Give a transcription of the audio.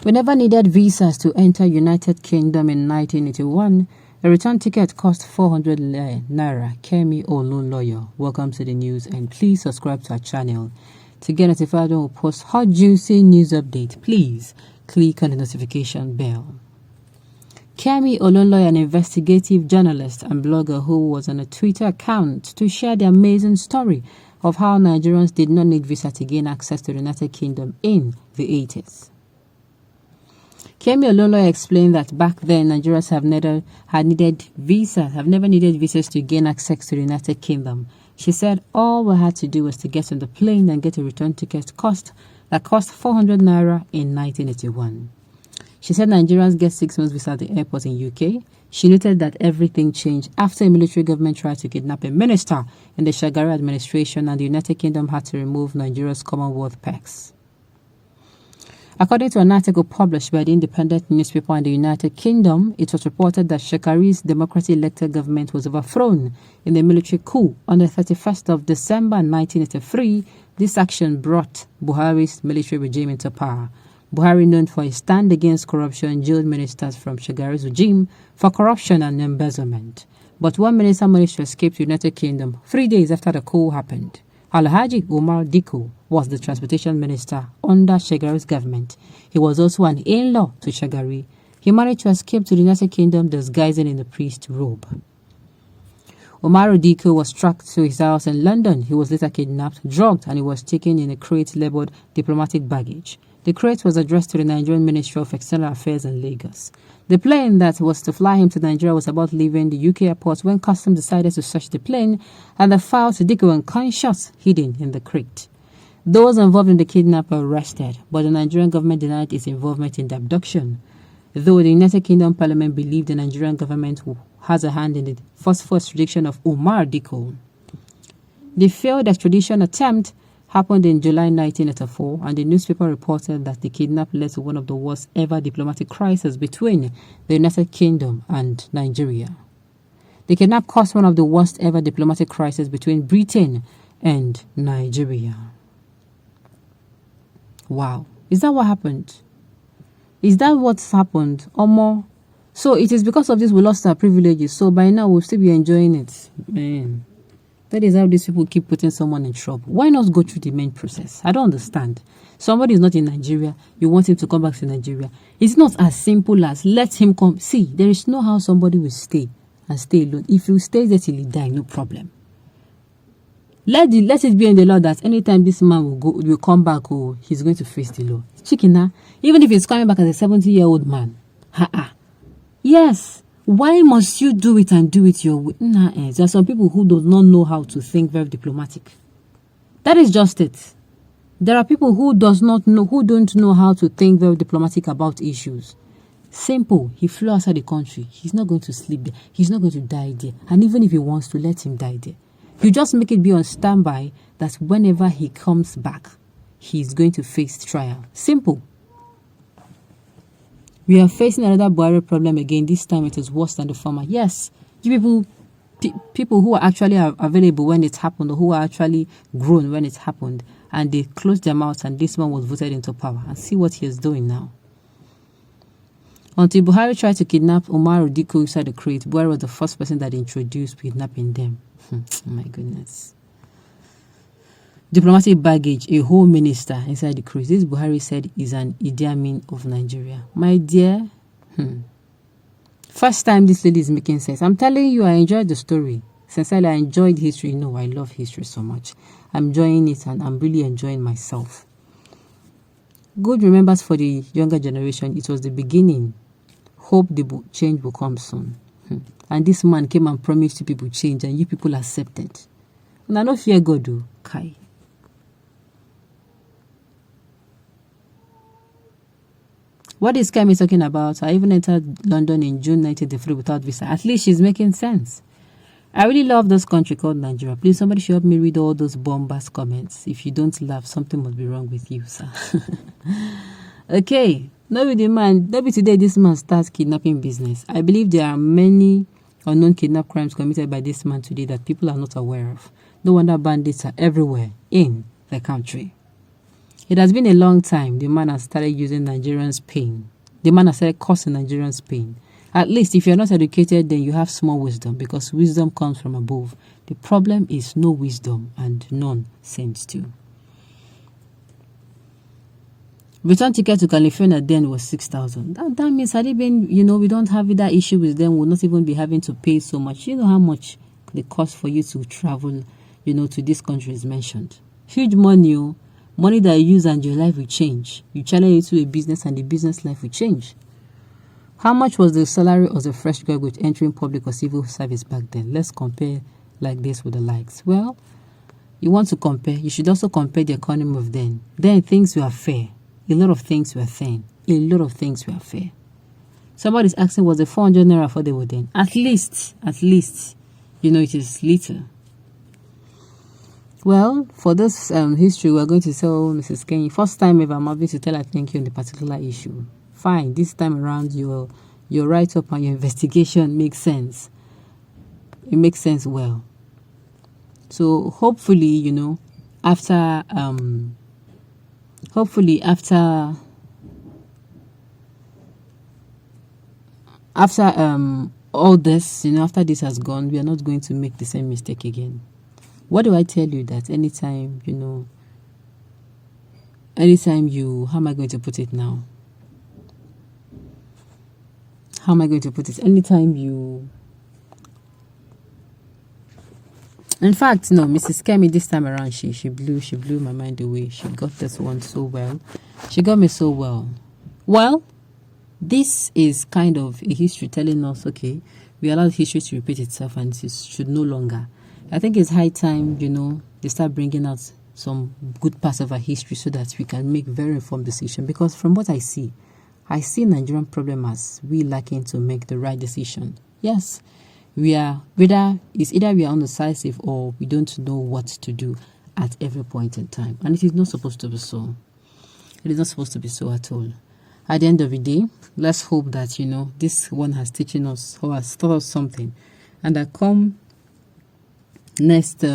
We never needed visas to enter United Kingdom in 1981. A return ticket cost 400 naira. Kemi Olunloyo. Welcome to the news, and please subscribe to our channel to get notified when we post hot juicy news update. Please click on the notification bell. Kemi Olunloyo, an investigative journalist and blogger who was on a Twitter account to share the amazing story of how Nigerians did not need visa to gain access to the United Kingdom in the 80s. Kemi Olunloyo explained that back then Nigerians have never needed visas to gain access to the United Kingdom. She said all we had to do was to get on the plane and get a return ticket that cost 400 naira in 1981. She said Nigerians get 6 months visa at the airport in UK. She noted that everything changed after a military government tried to kidnap a minister in the Shagari administration, and the United Kingdom had to remove Nigeria's Commonwealth perks. According to an article published by the independent newspaper in the United Kingdom, it was reported that Shagari's democratically elected government was overthrown in a military coup on the 31st of December 1983. This action brought Buhari's military regime into power. Buhari, known for his stand against corruption, jailed ministers from Shagari's regime for corruption and embezzlement. But one minister managed to escape to the United Kingdom 3 days after the coup happened. Alhaji Umar Diko was the transportation minister under Shagari's government. He was also an in-law to Shagari. He managed to escape to the United Kingdom disguising in a priest robe. Umar Diko was tracked to his house in London. He was later kidnapped, drugged, and he was taken in a crate labeled diplomatic baggage. The crate was addressed to the Nigerian Ministry of External Affairs in Lagos. The plane that was to fly him to Nigeria was about leaving the UK airport when customs decided to search the plane, and they found Diko unconscious, hidden in the crate. Those involved in the kidnap were arrested, but the Nigerian government denied its involvement in the abduction. Though the United Kingdom Parliament believed the Nigerian government has a hand in the forceful extradition of Umar Diko. The failed extradition attempt happened in July 1984, and the newspaper reported that the kidnap led to one of the worst ever diplomatic crises between the United Kingdom and Nigeria. The kidnap caused one of the worst ever diplomatic crises between Britain and Nigeria. Wow. Is that what happened? Is that what's happened? Or more? So it is because of this we lost our privileges. So by now we'll still be enjoying it. Man. That is how these people keep putting someone in trouble. Why not go through the main process? I don't understand. Somebody is not in Nigeria. You want him to come back to Nigeria. It's not as simple as let him come. See, there is no how somebody will stay and stay alone. If you stay there till he die, no problem. Let it be in the law that anytime this man will come back, he's going to face the law. Chicken, even if he's coming back as a 70-year-old man. Yes. Why must you do it and do it your way? There are some people who do not know how to think very diplomatic. That is just it. There are people who don't know how to think very diplomatic about issues. Simple. He flew outside the country. He's not going to sleep there. He's not going to die there. And even if he wants to, let him die there. You just make it be on standby that whenever he comes back, he's going to face trial. Simple. We are facing another Buhari problem again. This time it is worse than the former. Yes, you people who are actually available when it happened, or who are actually grown when it happened, and they closed their mouths, and this man was voted into power. And see what he is doing now. Until Buhari tried to kidnap Umar Diko inside the crate, Buhari was the first person that introduced kidnapping them. Oh my goodness. Diplomatic baggage, a whole minister inside the crate. This Buhari said is an Idi Amin of Nigeria. My dear, first time this lady is making sense. I'm telling you, I enjoyed the story. Sincerely, I enjoyed history. No, I love history so much. I'm enjoying it, and I'm really enjoying myself. Good remembers for the younger generation. It was the beginning. Hope the change will come soon. And this man came and promised you people change, and you people accepted. And I don't fear God, though. Kai. What is Kemi talking about? I even entered London in June 1983 without visa. At least she's making sense. I really love this country called Nigeria. Please, somebody should help me read all those bombast comments. If you don't laugh, something must be wrong with you, sir. Okay. Maybe today this man starts kidnapping business. I believe there are many unknown kidnap crimes committed by this man today that people are not aware of. No wonder bandits are everywhere in the country. It has been a long time the man has started using Nigerians' pain. The man has started causing Nigerians' pain. At least if you're not educated, then you have small wisdom, because wisdom comes from above. The problem is no wisdom and none sense too. Return ticket to California then was 6,000. That means had it been, we don't have that issue with them, we'll not even be having to pay so much. You know how much the cost for you to travel, to this country is mentioned. Huge money, money that you use and your life will change. You channel it to a business and the business life will change. How much was the salary of a fresh graduate entering public or civil service back then? Let's compare like this with the likes. Well, you want to compare, you should also compare the economy of then. Then things were fair. A lot of things were thin. A lot of things were fair. Somebody's asking, was the 400 naira affordable then? At least, it is little. Well, for this history, we're going to tell Mrs. Kenny, first time ever I'm having to tell her thank you on the particular issue. Fine, this time around, your write-up and your investigation makes sense. It makes sense well. So hopefully, after all this, after this has gone, we are not going to make the same mistake again. What do I tell you? That anytime you, how am I going to put it now? How am I going to put it? Anytime you, in fact, no, Mrs. Kemi this time around, she blew my mind away. She got this one so well. She got me so well. Well, this is kind of a history telling us, okay, we allow history to repeat itself and it should no longer. I think it's high time, they start bringing out some good parts of our history so that we can make very informed decisions. Because from what I see Nigerian problem as we lacking to make the right decision. Yes, we are either we are undecisive or we don't know what to do at every point in time. And it is not supposed to be so. It is not supposed to be so at all. At the end of the day, let's hope that, this one has teaching us or has taught us something. And that come next